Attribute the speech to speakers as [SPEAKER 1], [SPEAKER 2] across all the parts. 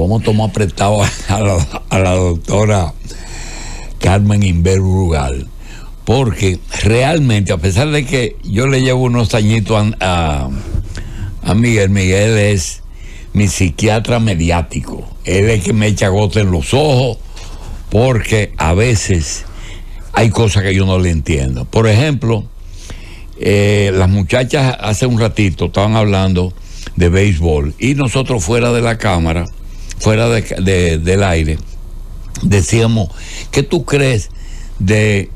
[SPEAKER 1] vamos a tomar prestado a la doctora Carmen Inver Brugal, porque realmente, a pesar de que yo le llevo unos añitos a Miguel es mi psiquiatra mediático. Él es que me echa gota en los ojos, porque a veces hay cosas que yo no le entiendo. Por ejemplo, las muchachas hace un ratito estaban hablando de béisbol y nosotros fuera de la cámara, fuera del aire, decíamos, ¿qué tú crees de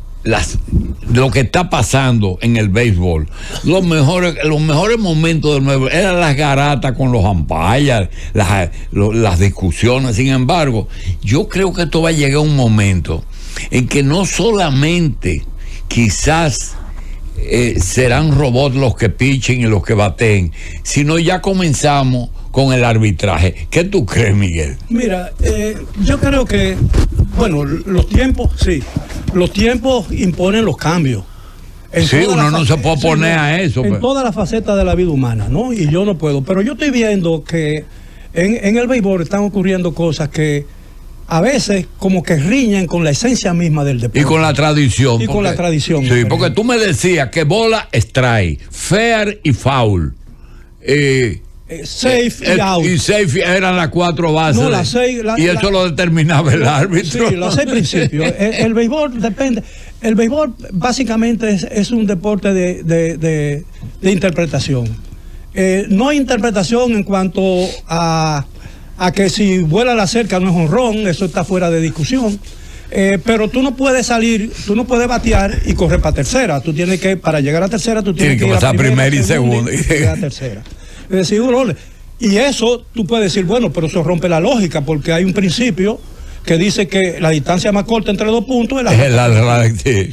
[SPEAKER 1] lo que está pasando en el béisbol? Los mejores momentos del nuevo eran las garatas con los umpires, las discusiones. Sin embargo, yo creo que esto va a llegar a un momento en que no solamente quizás serán robots los que pichen y los que baten, sino ya comenzamos con el arbitraje. ¿Qué tú crees, Miguel?
[SPEAKER 2] Mira, yo creo que, bueno, los tiempos imponen los cambios.
[SPEAKER 1] Sí, uno no se puede oponer a eso.
[SPEAKER 2] En todas las facetas de la vida humana, ¿no? Y yo no puedo. Pero yo estoy viendo que en el béisbol están ocurriendo cosas que a veces como que riñen con la esencia misma del deporte.
[SPEAKER 1] Y con la tradición.
[SPEAKER 2] Y con la tradición.
[SPEAKER 1] Sí, porque tú me decías que bola, strike, fair y foul.
[SPEAKER 2] Safe y out.
[SPEAKER 1] Y safe eran las 4 bases.
[SPEAKER 2] No, las 6.
[SPEAKER 1] Y eso lo determinaba el árbitro.
[SPEAKER 2] Sí, los 6 principios. El béisbol depende. El béisbol básicamente es un deporte de interpretación. No hay interpretación en cuanto a que si vuela la cerca no es honrón, eso está fuera de discusión. Pero tú no puedes salir, tú no puedes batear y correr para tercera. Tú tienes que, para llegar a tercera, tú tienes que
[SPEAKER 1] pasar primera y segunda
[SPEAKER 2] y llegar a tercera. Es decir, y eso tú puedes decir, bueno, pero eso rompe la lógica, porque hay un principio que dice que la distancia más corta entre 2 puntos es la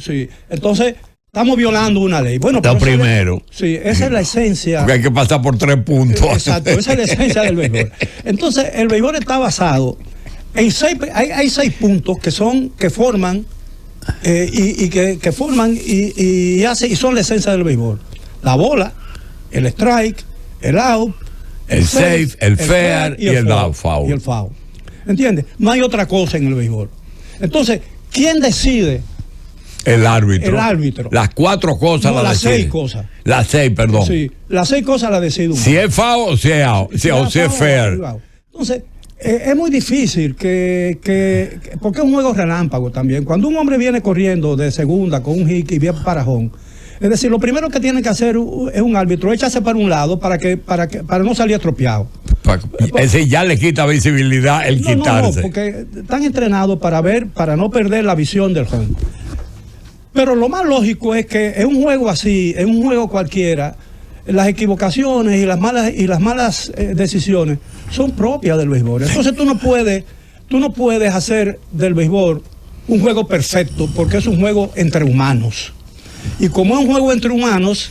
[SPEAKER 2] sí. Entonces, estamos violando una ley. Bueno,
[SPEAKER 1] lo primero.
[SPEAKER 2] Sí, esa es la esencia.
[SPEAKER 1] Porque hay que pasar por 3 puntos.
[SPEAKER 2] Exacto, esa es la esencia del béisbol. Entonces, el béisbol está basado en 6, hay 6 puntos que forman que forman y son la esencia del béisbol. La bola, el strike, el out,
[SPEAKER 1] el safe, el fair y el foul.
[SPEAKER 2] Y el foul. ¿Entiendes? No hay otra cosa en el béisbol. Entonces, ¿quién decide?
[SPEAKER 1] El árbitro.
[SPEAKER 2] El árbitro.
[SPEAKER 1] Las 4 cosas
[SPEAKER 2] no,
[SPEAKER 1] las decide.
[SPEAKER 2] Las 6 cosas.
[SPEAKER 1] Las 6, perdón.
[SPEAKER 2] Sí, las 6 cosas las decide uno.
[SPEAKER 1] Si es foul o si es out, si es fair.
[SPEAKER 2] Entonces, es muy difícil porque es un juego relámpago también. Cuando un hombre viene corriendo de segunda con un hit y bien parajón, es decir, lo primero que tiene que hacer es un árbitro, echarse para un lado para no salir atropellado.
[SPEAKER 1] Ese ya le quita visibilidad el quitarse.
[SPEAKER 2] No, porque están entrenados para no perder la visión del home. Pero lo más lógico es que en un juego así, en un juego cualquiera, las equivocaciones y las malas decisiones son propias del béisbol. Entonces tú no puedes hacer del béisbol un juego perfecto, porque es un juego entre humanos. Y como es un juego entre humanos,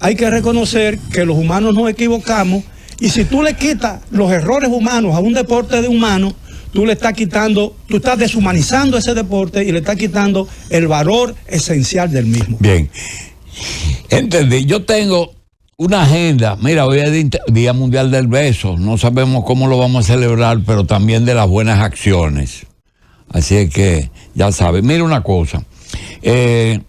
[SPEAKER 2] hay que reconocer que los humanos nos equivocamos, y si tú le quitas los errores humanos a un deporte de humanos, tú estás deshumanizando ese deporte y le estás quitando el valor esencial del mismo.
[SPEAKER 1] Bien, entendí. Yo tengo una agenda. Mira, hoy es Día Mundial del Beso. No sabemos cómo lo vamos a celebrar, pero también de las buenas acciones. Así es que, ya sabes. Mira una cosa. En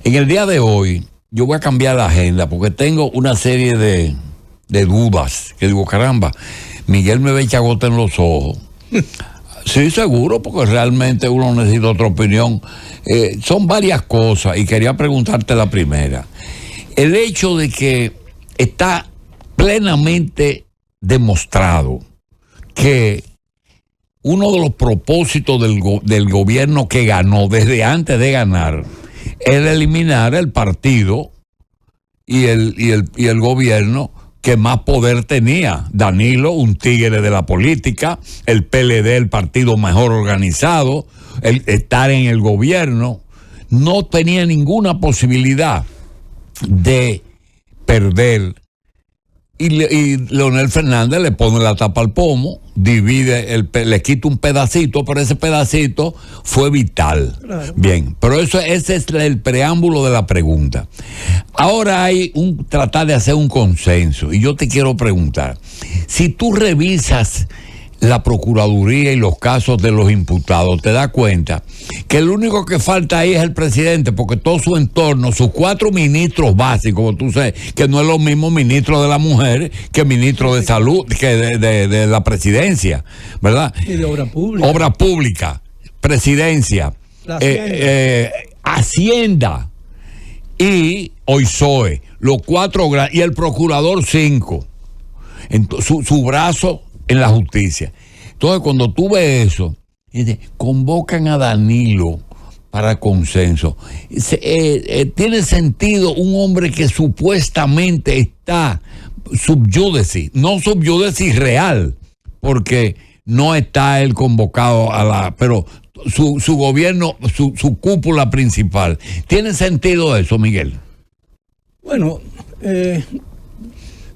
[SPEAKER 1] el día de hoy, yo voy a cambiar la agenda porque tengo una serie de dudas. Que digo, caramba, Miguel me ve echar gota en los ojos. Sí, seguro, porque realmente uno necesita otra opinión. Son varias cosas y quería preguntarte la primera. El hecho de que está plenamente demostrado que uno de los propósitos del gobierno que ganó desde antes de ganar era eliminar el partido y el gobierno que más poder tenía. Danilo, un tigre de la política, el PLD, el partido mejor organizado, el estar en el gobierno, no tenía ninguna posibilidad de perder y Leonel Fernández le pone la tapa al pomo, le quita un pedacito, pero ese pedacito fue vital.
[SPEAKER 2] Claro.
[SPEAKER 1] Bien, pero ese es el preámbulo de la pregunta. Ahora hay tratar de hacer un consenso, y yo te quiero preguntar, si tú revisas la Procuraduría y los casos de los imputados, te das cuenta que el único que falta ahí es el presidente, porque todo su entorno, sus 4 ministros básicos, como tú sabes, que no es lo mismo ministro de la mujer que ministro de salud, que de la presidencia, ¿verdad?
[SPEAKER 2] Y de obra pública.
[SPEAKER 1] Obra pública, presidencia, Hacienda y OISOE, los 4 y el procurador 5, su brazo en la justicia. Entonces, cuando tú ves eso, convocan a Danilo para consenso. Tiene sentido un hombre que supuestamente está sub judice, no sub judice real, porque no está él convocado pero su gobierno, su cúpula principal. ¿Tiene sentido eso, Miguel?
[SPEAKER 2] Bueno,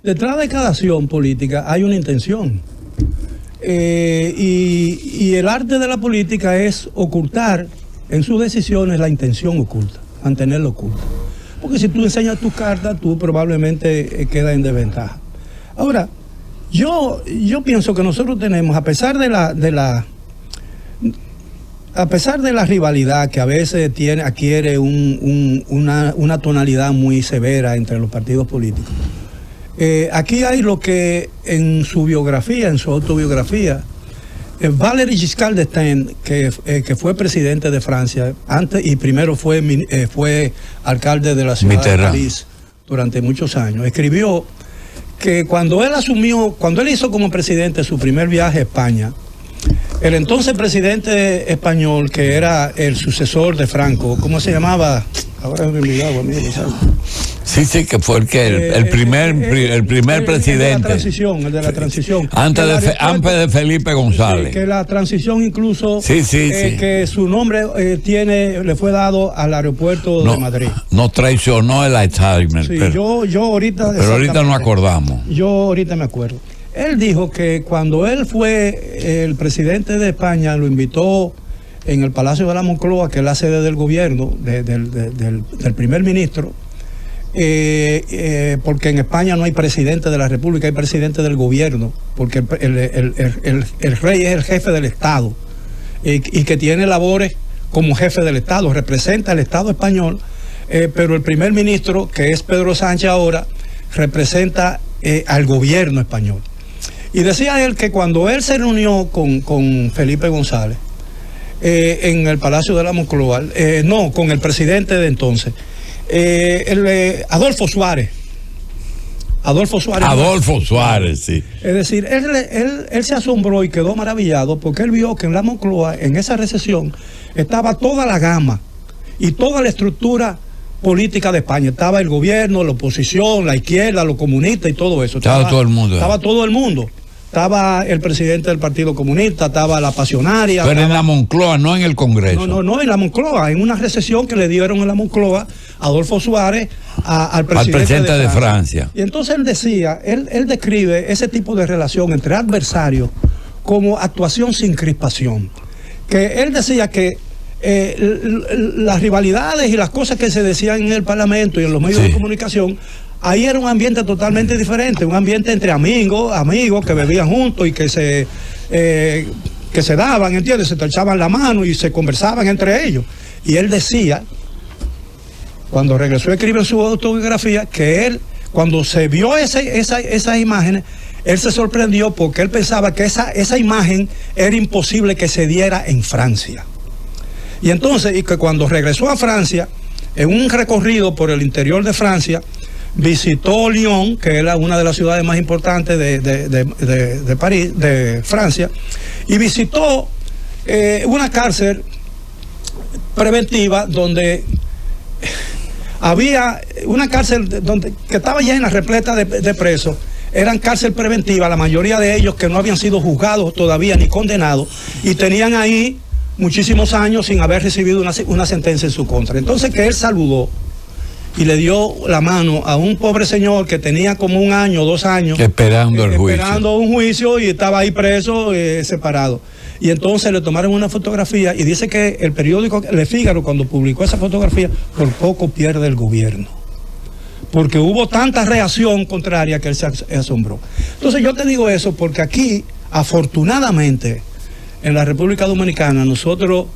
[SPEAKER 2] detrás de cada acción política hay una intención. Y el arte de la política es ocultar en sus decisiones la intención oculta, mantenerla oculta. Porque si tú enseñas tus cartas, tú probablemente quedas en desventaja. Ahora, yo pienso que nosotros tenemos, a pesar de la rivalidad que a veces adquiere una tonalidad muy severa entre los partidos políticos, aquí hay lo que en su biografía, en su autobiografía, Valéry Giscard d'Estaing, que fue presidente de Francia antes y primero fue alcalde de la ciudad de París durante muchos años, escribió que cuando él hizo como presidente su primer viaje a España, el entonces presidente español, que era el sucesor de Franco, ¿cómo se llamaba? Ahora me he olvidado, amigo, ¿sabes?
[SPEAKER 1] Sí, que fue el primer presidente.
[SPEAKER 2] El de la transición.
[SPEAKER 1] Antes de Felipe González.
[SPEAKER 2] Sí, que la transición incluso, que su nombre le fue dado al aeropuerto de Madrid.
[SPEAKER 1] Nos traicionó el Alzheimer.
[SPEAKER 2] Sí, yo ahorita...
[SPEAKER 1] Pero ahorita no acordamos.
[SPEAKER 2] Yo ahorita me acuerdo. Él dijo que cuando él fue el presidente de España, lo invitó en el Palacio de la Moncloa, que es la sede del gobierno, del primer ministro, porque en España no hay presidente de la República, hay presidente del gobierno, porque el rey es el jefe del Estado, y que tiene labores como jefe del Estado, representa el Estado español, pero el primer ministro, que es Pedro Sánchez ahora, representa al gobierno español. Y decía él que cuando él se reunió con Felipe González en el Palacio de la Moncloa, con el presidente de entonces, Adolfo Suárez, sí. Es decir, él se asombró y quedó maravillado porque él vio que en la Moncloa, en esa recesión, estaba toda la gama y toda la estructura política de España. Estaba el gobierno, la oposición, la izquierda, los comunistas y todo eso.
[SPEAKER 1] Estaba todo el mundo.
[SPEAKER 2] Estaba todo el mundo. Estaba el presidente del Partido Comunista, estaba la pasionaria.
[SPEAKER 1] Pero en la Moncloa, no en el Congreso.
[SPEAKER 2] No, en la Moncloa, en una recesión que le dieron en la Moncloa Adolfo Suárez al presidente de Francia. Y entonces él decía, él describe ese tipo de relación entre adversarios como actuación sin crispación. Que él decía que las rivalidades y las cosas que se decían en el Parlamento y en los medios de comunicación, ahí era un ambiente totalmente diferente, un ambiente entre amigos que bebían juntos y que se daban, ¿entiendes? Se echaban la mano y se conversaban entre ellos. Y él decía, cuando regresó a escribir su autobiografía, que él, cuando se vio esas imágenes, él se sorprendió porque él pensaba que esa imagen era imposible que se diera en Francia. Y entonces, y que cuando regresó a Francia, en un recorrido por el interior de Francia, visitó Lyon, que era una de las ciudades más importantes de París, de Francia, y visitó una cárcel preventiva donde había una cárcel que estaba llena, repleta de presos. Eran cárcel preventiva, la mayoría de ellos que no habían sido juzgados todavía ni condenados, y tenían ahí muchísimos años sin haber recibido una sentencia en su contra. Entonces, que él saludó y le dio la mano a un pobre señor que tenía como 1 año, 2 años
[SPEAKER 1] esperando el juicio.
[SPEAKER 2] Esperando un juicio, y estaba ahí preso, separado. Y entonces le tomaron una fotografía y dice que el periódico Le Figaro, cuando publicó esa fotografía, por poco pierde el gobierno, porque hubo tanta reacción contraria que él se asombró. Entonces yo te digo eso porque aquí, afortunadamente, en la República Dominicana, nosotros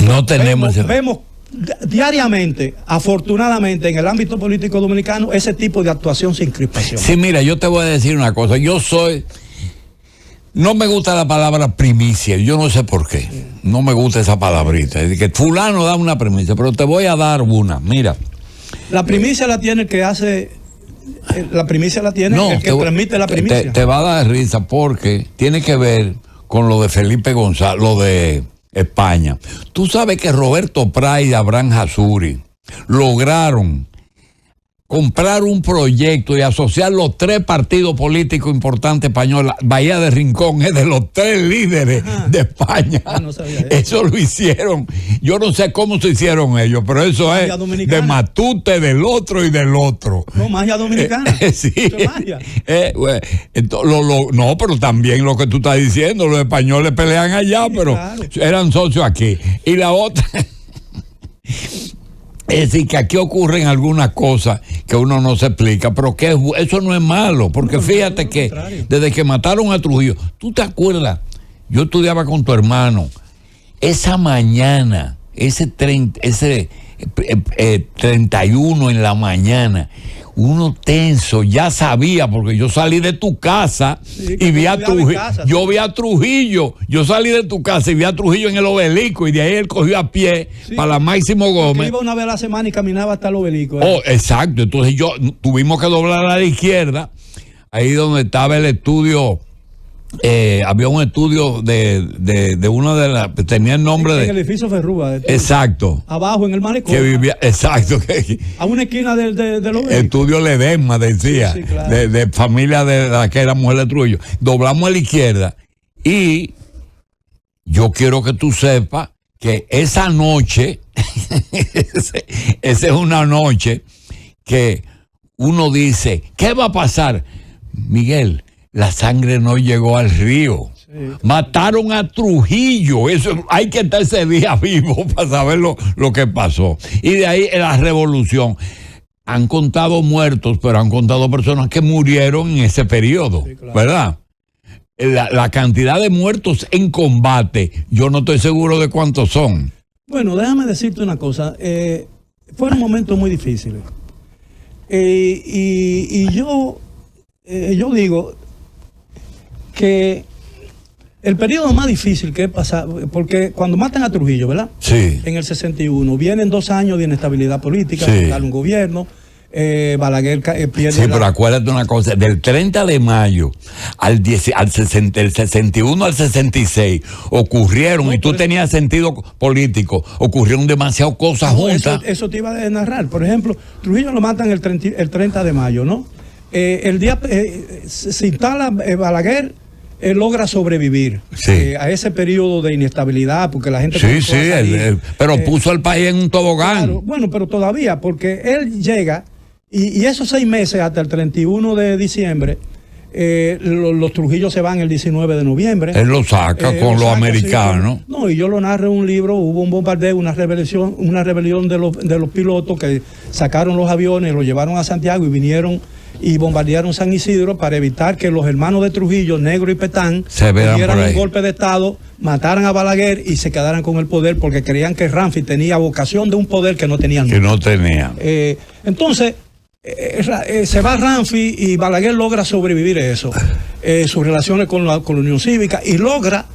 [SPEAKER 1] no tenemos
[SPEAKER 2] vemos diariamente, afortunadamente, en el ámbito político dominicano, ese tipo de actuación sin crispación.
[SPEAKER 1] Sí, mira, yo te voy a decir una cosa. No me gusta la palabra primicia, yo no sé por qué. No me gusta esa palabrita. Es que fulano da una primicia, pero te voy a dar una. Mira.
[SPEAKER 2] La primicia la tiene el que hace. La primicia la tiene el que transmite la primicia.
[SPEAKER 1] Te va a dar risa porque tiene que ver con lo de Felipe González, lo de España. Tú sabes que Roberto Prat y Abraham Hassuri lograron comprar un proyecto y asociar los 3 partidos políticos importantes españoles. Bahía de Rincón es de los 3 líderes de España.
[SPEAKER 2] No sabía
[SPEAKER 1] eso lo hicieron. Yo no sé cómo se hicieron ellos, pero eso
[SPEAKER 2] magia
[SPEAKER 1] es
[SPEAKER 2] dominicana.
[SPEAKER 1] De Matute, del otro y del otro.
[SPEAKER 2] No, magia dominicana.
[SPEAKER 1] Sí.
[SPEAKER 2] Magia.
[SPEAKER 1] No, pero también lo que tú estás diciendo, los españoles pelean allá, sí, pero claro, eran socios aquí. Y la otra... Es decir, que aquí ocurren algunas cosas que uno no se explica, pero que eso no es malo, porque no, fíjate que desde que mataron a Trujillo, ¿tú te acuerdas? Yo estudiaba con tu hermano, esa mañana, ese 31 en la mañana, uno tenso, ya sabía, porque yo salí de tu casa, sí, y vi a Trujillo. Yo vi a Trujillo, yo salí de tu casa y vi a Trujillo en el Obelisco, y de ahí él cogió a pie, sí, para la Máximo Gómez.
[SPEAKER 2] Iba una vez a la semana y caminaba hasta el Obelisco.
[SPEAKER 1] Oh, exacto. Entonces tuvimos que doblar a la izquierda, ahí donde estaba el estudio. Había un estudio de una de las, tenía el nombre
[SPEAKER 2] en el edificio Ferrúa.
[SPEAKER 1] Exacto.
[SPEAKER 2] Abajo en el malecón.
[SPEAKER 1] Que vivía, exacto.
[SPEAKER 2] A una esquina del Obelisco.
[SPEAKER 1] Estudio Ledesma, decía, sí, claro, de familia de la que era mujer de Trujillo. Doblamos a la izquierda y yo quiero que tú sepas que esa noche, esa es una noche que uno dice, ¿qué va a pasar? Miguel, la sangre no llegó al río. Sí. Mataron a Trujillo. Eso hay que estar ese día vivo para saber lo que pasó. Y de ahí la revolución. Han contado muertos, pero han contado personas que murieron en ese periodo, sí, claro, ¿verdad? La cantidad de muertos en combate, yo no estoy seguro de cuántos son.
[SPEAKER 2] Bueno, déjame decirte una cosa. Fueron momentos muy difíciles. Y yo digo que el periodo más difícil que he pasado, porque cuando matan a Trujillo, ¿verdad?
[SPEAKER 1] Sí.
[SPEAKER 2] En el 61, vienen 2 años de inestabilidad política,
[SPEAKER 1] sí,
[SPEAKER 2] un gobierno, Balaguer pierde.
[SPEAKER 1] Sí, pero acuérdate una cosa, del 30 de mayo del 61 al 66 ocurrieron, no, y tú tenías sentido político, ocurrieron demasiadas cosas juntas.
[SPEAKER 2] Eso te iba a narrar. Por ejemplo, Trujillo lo matan el 30 de mayo, ¿no? El día se instala Balaguer. Él logra sobrevivir, sí, a ese periodo de inestabilidad, porque la gente...
[SPEAKER 1] Sí, pero puso al país en un tobogán.
[SPEAKER 2] Claro, bueno, pero todavía, porque él llega, y esos 6 meses hasta el 31 de diciembre, los Trujillos se van el 19 de noviembre.
[SPEAKER 1] Él lo saca con los americanos.
[SPEAKER 2] Sí, no, y yo lo narro en un libro. Hubo un bombardeo, una rebelión de los pilotos que sacaron los aviones, los llevaron a Santiago y vinieron y bombardearon San Isidro para evitar que los hermanos de Trujillo, Negro y Petán, dieran un golpe de Estado, mataran a Balaguer y se quedaran con el poder, porque creían que Ramfi tenía vocación de un poder que no tenían.
[SPEAKER 1] Que no tenía.
[SPEAKER 2] Entonces, se va Ramfi y Balaguer logra sobrevivir eso, sus relaciones con la Unión Cívica, y logra,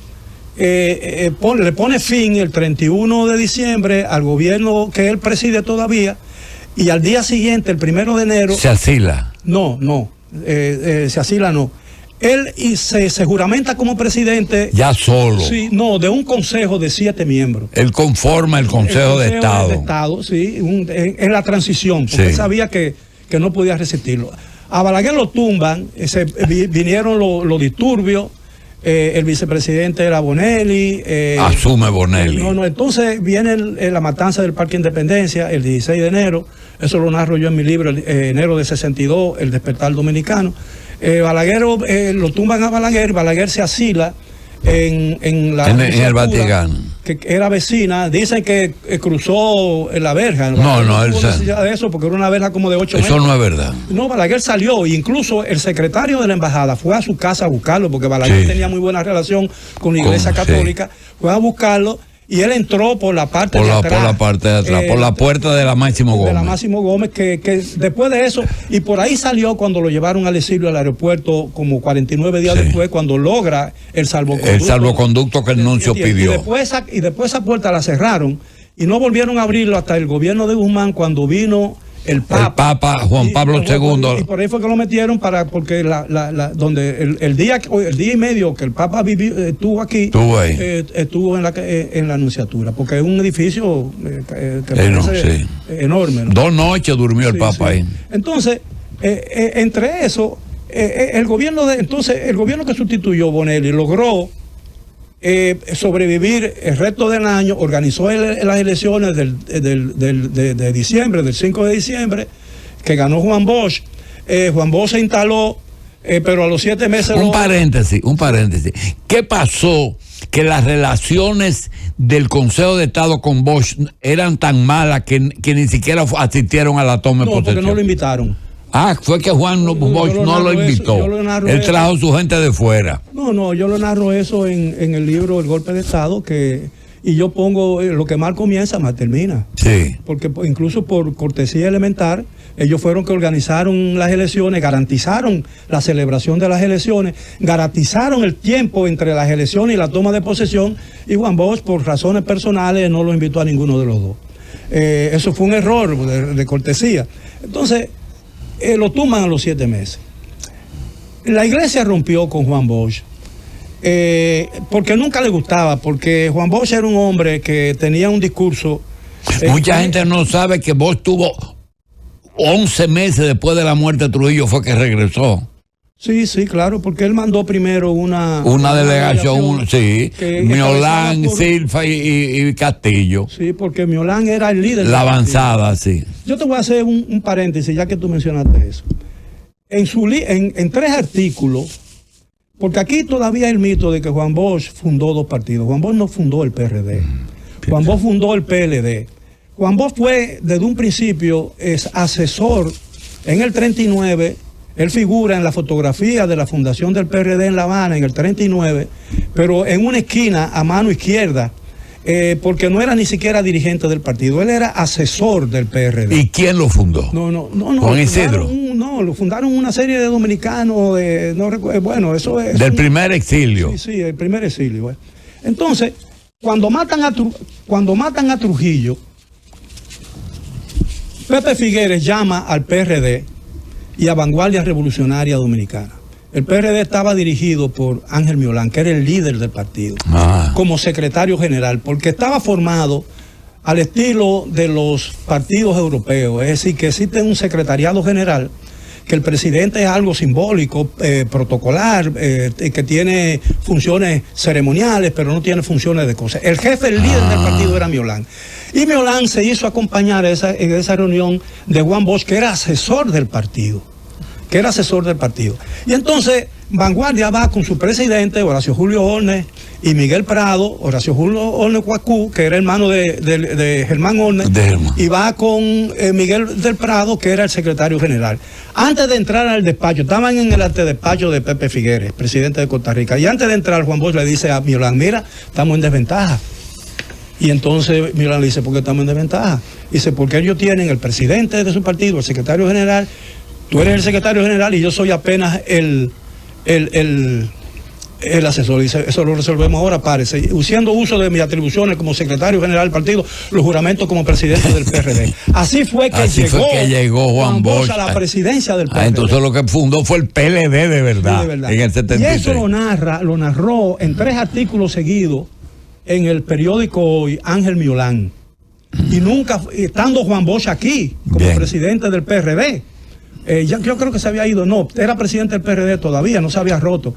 [SPEAKER 2] le pone fin el 31 de diciembre al gobierno que él preside todavía, y al día siguiente, el 1 de enero...
[SPEAKER 1] ¿Se asila?
[SPEAKER 2] No, se asila no. Él se juramenta como presidente...
[SPEAKER 1] Ya solo.
[SPEAKER 2] Sí, no, de un consejo de 7 miembros.
[SPEAKER 1] Él conforma el Consejo de Estado.
[SPEAKER 2] De Estado, sí, en la transición, porque él sabía que no podía resistirlo. A Balaguer lo tumban, vinieron los disturbios, el vicepresidente era Bonelli.
[SPEAKER 1] Asume Bonelli.
[SPEAKER 2] Entonces viene la matanza del Parque Independencia el 16 de enero, eso lo narro yo en mi libro, enero de 62, El despertar dominicano. Balaguer, lo tumban a Balaguer se asila en el Vaticano, que era vecina. Dicen que cruzó la verja.
[SPEAKER 1] No, él
[SPEAKER 2] de eso, porque era una verja como de 8 metros.
[SPEAKER 1] Eso no es verdad.
[SPEAKER 2] No, Balaguer salió, incluso el secretario de la embajada fue a su casa a buscarlo, porque Balaguer tenía muy buena relación con la Iglesia Católica, fue a buscarlo. Y él entró por la parte de atrás.
[SPEAKER 1] Por la parte de atrás, por la puerta de la Máximo Gómez.
[SPEAKER 2] De la Máximo Gómez, que después de eso, y por ahí salió cuando lo llevaron al exilio al aeropuerto, como 49 días después, cuando logra el salvoconducto.
[SPEAKER 1] El salvoconducto que el nuncio pidió.
[SPEAKER 2] Y después esa puerta la cerraron, y no volvieron a abrirlo hasta el gobierno de Guzmán, cuando vino el Papa
[SPEAKER 1] Juan Pablo II.
[SPEAKER 2] Y por ahí fue que lo metieron porque donde el día y medio que el Papa estuvo aquí, estuvo en la Anunciatura, porque es un edificio enorme, ¿no?
[SPEAKER 1] 2 noches durmió el Papa ahí.
[SPEAKER 2] Entonces, entre eso, el gobierno que sustituyó Bonelli logró sobrevivir el resto del año, organizó las elecciones de diciembre, del 5 de diciembre, que ganó Juan Bosch. Juan Bosch se instaló, pero a los 7 meses...
[SPEAKER 1] Un paréntesis. ¿Qué pasó? Que las relaciones del Consejo de Estado con Bosch eran tan malas que ni siquiera asistieron a la toma de posesión.
[SPEAKER 2] Porque no lo invitaron.
[SPEAKER 1] Fue que Juan Bosch no lo invitó. Él trajo su gente de fuera.
[SPEAKER 2] No, yo lo narro eso en el libro El Golpe de Estado, y yo pongo lo que mal comienza, mal termina.
[SPEAKER 1] Sí.
[SPEAKER 2] Porque incluso por cortesía elemental, ellos fueron que organizaron las elecciones, garantizaron la celebración de las elecciones, garantizaron el tiempo entre las elecciones y la toma de posesión, y Juan Bosch, por razones personales, no lo invitó a ninguno de los dos. Eso fue un error de cortesía. Entonces, lo tumban a los 7 meses. La iglesia rompió con Juan Bosch, porque nunca le gustaba, porque Juan Bosch era un hombre que tenía un discurso...
[SPEAKER 1] Mucha gente no sabe que Bosch tuvo 11 meses después de la muerte de Trujillo fue que regresó.
[SPEAKER 2] Sí, claro, porque él mandó primero una
[SPEAKER 1] delegación, Miolán, Silva y Castillo.
[SPEAKER 2] Sí, porque Miolán era el líder.
[SPEAKER 1] La avanzada, sí.
[SPEAKER 2] Yo te voy a hacer un paréntesis, ya que tú mencionaste eso. En 3 artículos, porque aquí todavía hay el mito de que Juan Bosch fundó 2 partidos. Juan Bosch no fundó el PRD. Juan Bosch fundó el PLD. Juan Bosch fue, desde un principio, asesor en el 39. Él figura en la fotografía de la fundación del PRD en La Habana en el 39, pero en una esquina a mano izquierda, porque no era ni siquiera dirigente del partido, él era asesor del PRD.
[SPEAKER 1] ¿Y quién lo fundó?
[SPEAKER 2] No.
[SPEAKER 1] ¿Juan Isidro?
[SPEAKER 2] Lo fundaron una serie de dominicanos, no recuerdo, bueno, eso es...
[SPEAKER 1] Del primer exilio.
[SPEAKER 2] Sí, el primer exilio. Bueno. Entonces, cuando matan a Trujillo, Pepe Figueres llama al PRD y a Vanguardia Revolucionaria Dominicana. El PRD estaba dirigido por Ángel Miolán, que era el líder del partido, como secretario general, porque estaba formado al estilo de los partidos europeos, es decir, que existe un secretariado general, que el presidente es algo simbólico, protocolar, que tiene funciones ceremoniales, pero no tiene funciones de cosas. El jefe, el líder del partido era Miolán. Y Miolán se hizo acompañar en esa reunión de Juan Bosch, que era asesor del partido. Y entonces Vanguardia va con su presidente, Horacio Julio Ornes, y Miguel Prado, Horacio Julio Ornes Cuacú, que era hermano de Germán Ornes, y va con Miguel del Prado, que era el secretario general. Antes de entrar al despacho, estaban en el antedespacho de Pepe Figueres, presidente de Costa Rica, y antes de entrar, Juan Bosch le dice a Miolán: mira, estamos en desventaja. Y entonces Miolán le dice: ¿por qué estamos en desventaja? Dice: porque ellos tienen el presidente de su partido, el secretario general, tú eres el secretario general y yo soy apenas el asesor. Dice: eso lo resolvemos ahora, párese. Haciendo uso de mis atribuciones como secretario general del partido, los juramentos como presidente del PRD. Así fue que llegó Juan Bosch a la presidencia del PRD.
[SPEAKER 1] Entonces lo que fundó fue el PLD de verdad,
[SPEAKER 2] sí, de verdad.
[SPEAKER 1] En el 76.
[SPEAKER 2] Y eso lo narró en 3 artículos seguidos en el periódico Hoy, Ángel Miolán. Y nunca, estando Juan Bosch aquí como presidente del PRD. Yo creo que se había ido, no, era presidente del PRD todavía, no se había roto.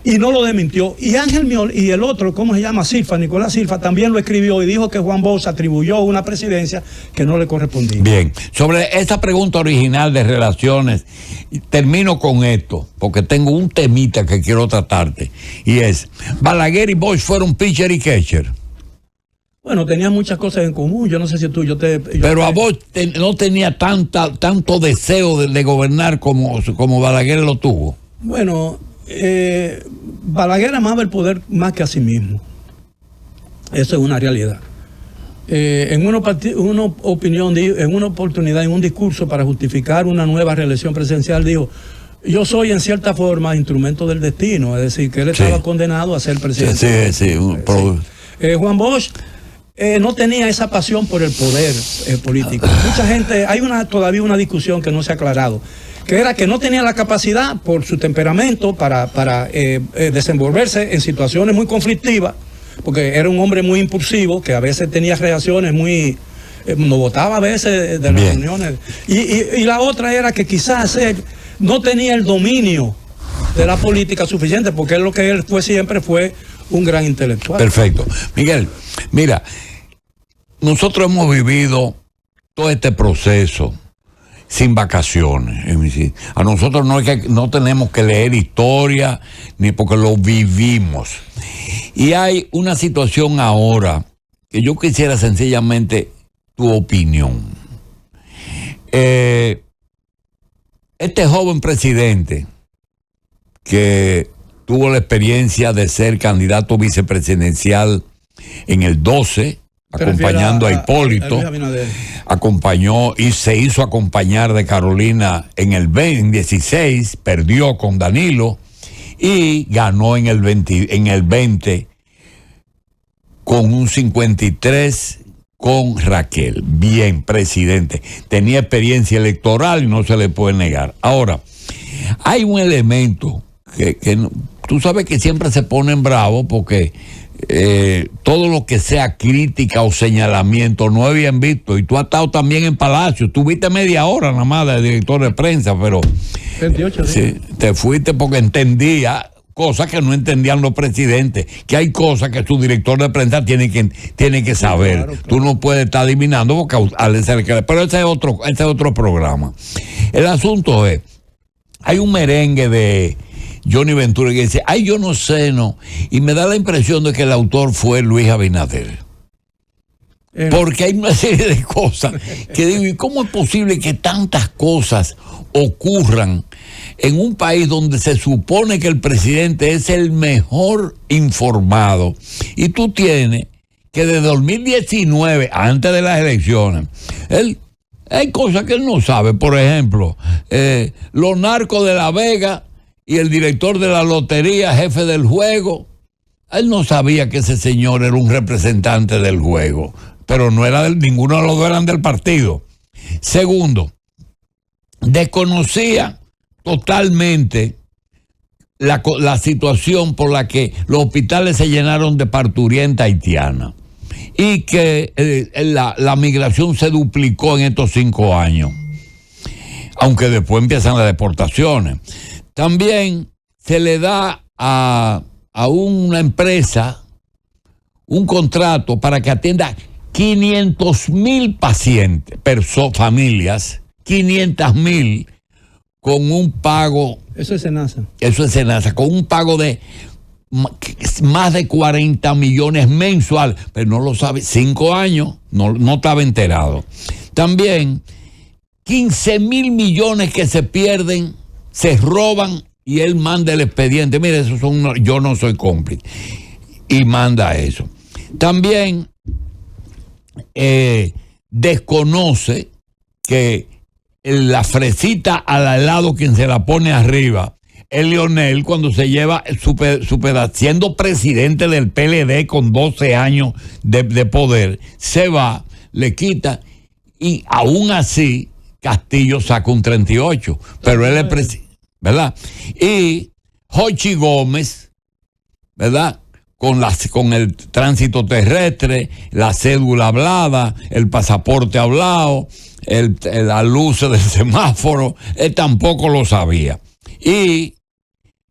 [SPEAKER 2] y no lo desmintió. Y Ángel Miol y el otro, ¿cómo se llama? Silfa, Nicolás Silfa, también lo escribió y dijo que Juan Bosch atribuyó una presidencia que no le correspondía.
[SPEAKER 1] Bien, sobre esa pregunta original de relaciones, termino con esto, porque tengo un temita que quiero tratarte, y es, Balaguer y Bosch fueron pitcher y catcher.
[SPEAKER 2] Bueno, tenían muchas cosas en común, yo no sé si tú,
[SPEAKER 1] pero a Bosch no tenía tanto deseo de gobernar como Balaguer lo tuvo.
[SPEAKER 2] Bueno, Balaguer amaba el poder más que a sí mismo. Eso es una realidad. En una oportunidad, en un discurso para justificar una nueva reelección presidencial, dijo: yo soy en cierta forma instrumento del destino, es decir, que él estaba condenado a ser presidente.
[SPEAKER 1] Sí.
[SPEAKER 2] Juan Bosch no tenía esa pasión por el poder político. Mucha gente, hay todavía una discusión que no se ha aclarado, que era que no tenía la capacidad por su temperamento para desenvolverse en situaciones muy conflictivas, porque era un hombre muy impulsivo, que a veces tenía reacciones muy... no votaba a veces de las reuniones. Y la otra era que quizás él no tenía el dominio de la política suficiente, porque lo que él siempre fue un gran intelectual.
[SPEAKER 1] Perfecto. Miguel, mira, nosotros hemos vivido todo este proceso sin vacaciones. Es decir, a nosotros no tenemos que leer historia, ni porque lo vivimos. Y hay una situación ahora que yo quisiera sencillamente tu opinión. Este joven presidente que tuvo la experiencia de ser candidato vicepresidencial en el 12, acompañando a Hipólito, acompañó y se hizo acompañar de Carolina en el 16, perdió con Danilo y ganó en el 20 con un 53 con Raquel. Bien, presidente. Tenía experiencia electoral y no se le puede negar. Ahora, hay un elemento que tú sabes que siempre se ponen bravos porque todo lo que sea crítica o señalamiento no es bien visto. Y tú has estado también en Palacio. Tuviste media hora nada más de director de prensa, pero
[SPEAKER 2] 28 días.
[SPEAKER 1] Sí, te fuiste porque entendía cosas que no entendían los presidentes, que hay cosas que su director de prensa tiene que saber. Claro. Tú no puedes estar adivinando porque pero ese es otro programa. El asunto es, hay un merengue de Johnny Ventura que dice, ay, yo no sé, no, y me da la impresión de que el autor fue Luis Abinader. Porque hay una serie de cosas que digo, ¿y cómo es posible que tantas cosas ocurran en un país donde se supone que el presidente es el mejor informado? Y tú tienes que desde 2019, antes de las elecciones, hay cosas que él no sabe. Por ejemplo, los narcos de La Vega y el director de la lotería, jefe del juego, él no sabía que ese señor era un representante del juego, pero no era ninguno de los dos eran del partido. Segundo, desconocía totalmente la situación por la que los hospitales se llenaron de parturienta haitiana y que la migración se duplicó en estos 5 años, aunque después empiezan las deportaciones. También se le da a una empresa un contrato para que atienda 500,000 pacientes, familias, 500,000 con un pago.
[SPEAKER 2] Eso es Senasa.
[SPEAKER 1] Eso es Senasa, con un pago de más de 40 millones mensual, pero no lo sabe, 5 años, no estaba enterado. También 15,000 millones que se pierden, se roban y él manda el expediente. Mire, eso yo no soy cómplice. Y manda eso. También desconoce que la fresita al helado, quien se la pone arriba, es Leonel, cuando se lleva su pedazo, siendo presidente del PLD con 12 años de poder, se va, le quita, y aún así Castillo saca un 38, pero él es presidente, ¿verdad? Y Jochi Gómez, ¿verdad? Con el tránsito terrestre, la cédula hablada, el pasaporte hablado, la luz del semáforo, él tampoco lo sabía. Y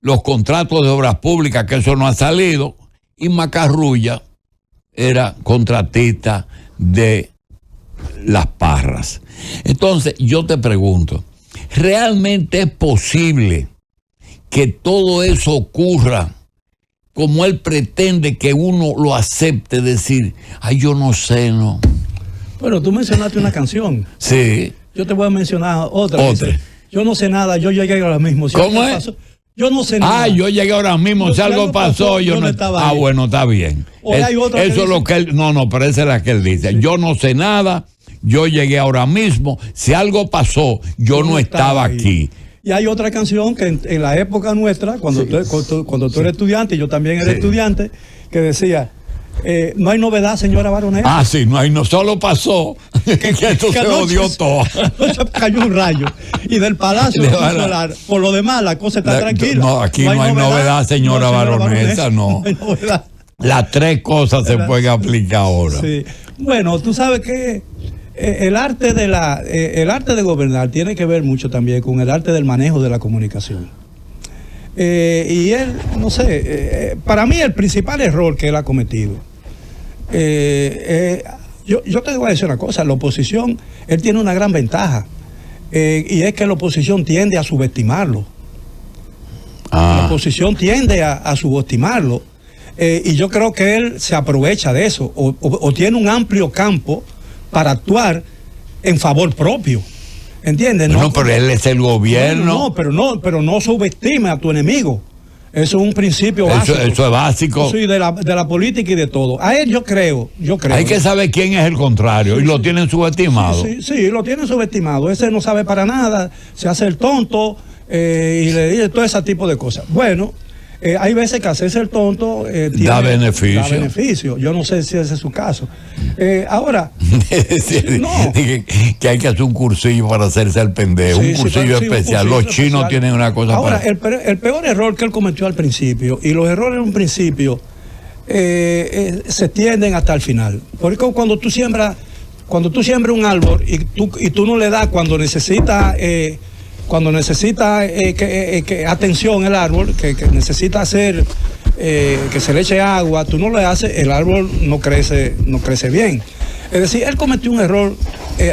[SPEAKER 1] los contratos de obras públicas, que eso no ha salido, y Macarrulla era contratista de Las Parras. Entonces, yo te pregunto, ¿realmente es posible que todo eso ocurra como él pretende que uno lo acepte? Decir, ay, yo no sé, no.
[SPEAKER 2] Bueno, tú mencionaste una canción.
[SPEAKER 1] Sí.
[SPEAKER 2] Yo te voy a mencionar otra. Dice, yo no sé nada, yo llegué ahora mismo. Si
[SPEAKER 1] ¿Cómo es?
[SPEAKER 2] Pasó, yo no sé nada.
[SPEAKER 1] Ah, yo llegué ahora mismo, si algo pasó, yo no estaba ahí. Bueno, está bien. Eso es lo que él, no, pero esa es la que él dice. Sí. Yo no sé nada, yo llegué ahora mismo, si algo pasó, yo no estaba aquí.
[SPEAKER 2] Y hay otra canción que en la época nuestra, cuando tú eres estudiante, y yo también era estudiante, que decía, no hay novedad, señora baronesa.
[SPEAKER 1] Ah, sí, no solo pasó que esto se odió todo.
[SPEAKER 2] Cayó un rayo. Y del Palacio Solar, por lo demás, la cosa está tranquila.
[SPEAKER 1] No, aquí no hay novedad, señora baronesa, no. No hay novedad. Las tres cosas se pueden aplicar ahora.
[SPEAKER 2] Sí. Bueno, tú sabes que el arte de gobernar tiene que ver mucho también con el arte del manejo de la comunicación. Y él, no sé, para mí el principal error que él ha cometido, yo te voy a decir una cosa, la oposición, él tiene una gran ventaja, y es que la oposición tiende a subestimarlo. La oposición tiende a subestimarlo, y yo creo que él se aprovecha de eso, o tiene un amplio campo para actuar en favor propio. ¿Entiendes?
[SPEAKER 1] No, pero él es el gobierno.
[SPEAKER 2] Pero no subestime a tu enemigo. Eso es un principio básico.
[SPEAKER 1] Eso es básico.
[SPEAKER 2] Sí, de la política y de todo. A él yo creo.
[SPEAKER 1] Hay que saber quién es el contrario, y lo tienen subestimado.
[SPEAKER 2] Sí, lo tienen subestimado. Ese no sabe para nada, se hace el tonto, y le dice todo ese tipo de cosas. Bueno, hay veces que hacerse el tonto
[SPEAKER 1] da beneficio.
[SPEAKER 2] Yo no sé si ese es su caso. Ahora,
[SPEAKER 1] no. Que hay que hacer un cursillo para hacerse el pendejo, un cursillo especial. Los chinos tienen una cosa
[SPEAKER 2] ahora, el peor error que él cometió al principio, y los errores en un principio se tienden hasta el final. Porque cuando tú siembras un árbol y tú no le das cuando necesita atención el árbol, que necesita hacer que se le eche agua, tú no le haces, el árbol no crece bien. Es decir, él cometió un error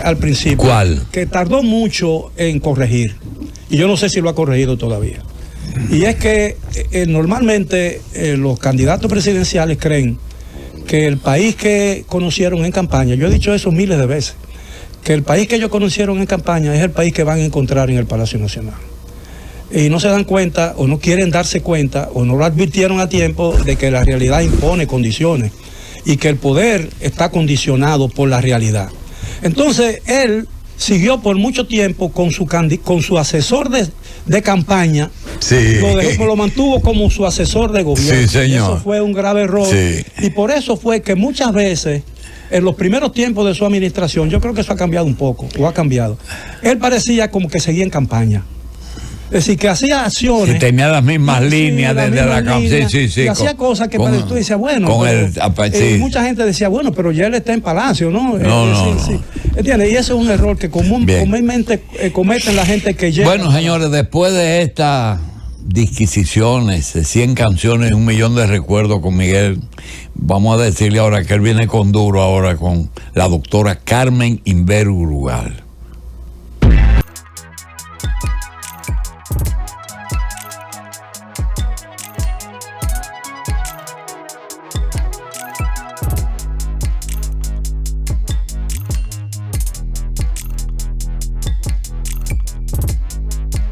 [SPEAKER 2] al principio.
[SPEAKER 1] ¿Cuál?
[SPEAKER 2] Que tardó mucho en corregir, y yo no sé si lo ha corregido todavía. Y es que normalmente los candidatos presidenciales creen que el país que conocieron en campaña, yo he dicho eso miles de veces, que el país que ellos conocieron en campaña es el país que van a encontrar en el Palacio Nacional. Y no se dan cuenta, o no quieren darse cuenta, o no lo advirtieron a tiempo, de que la realidad impone condiciones y que el poder está condicionado por la realidad. Entonces, él siguió por mucho tiempo con su asesor de campaña.
[SPEAKER 1] Sí.
[SPEAKER 2] Lo mantuvo como su asesor de gobierno.
[SPEAKER 1] Sí, señor.
[SPEAKER 2] Eso fue un grave error.
[SPEAKER 1] Sí.
[SPEAKER 2] Y por eso fue que muchas veces, en los primeros tiempos de su administración, yo creo que eso ha cambiado un poco, o ha cambiado. Él parecía como que seguía en campaña. Es decir, que hacía acciones.
[SPEAKER 1] Y tenía las mismas líneas desde la campaña. Sí.
[SPEAKER 2] Y hacía cosas que tú decías, bueno. Mucha gente decía, bueno, pero ya él está en Palacio, ¿no?
[SPEAKER 1] No.
[SPEAKER 2] ¿Entiendes? Y eso es un error que comúnmente cometen la gente que llega.
[SPEAKER 1] Bueno, señores, después de estas disquisiciones de 100 canciones y 1 millón de recuerdos con Miguel, vamos a decirle ahora que él viene con duro ahora con la doctora Carmen Inver Brugal.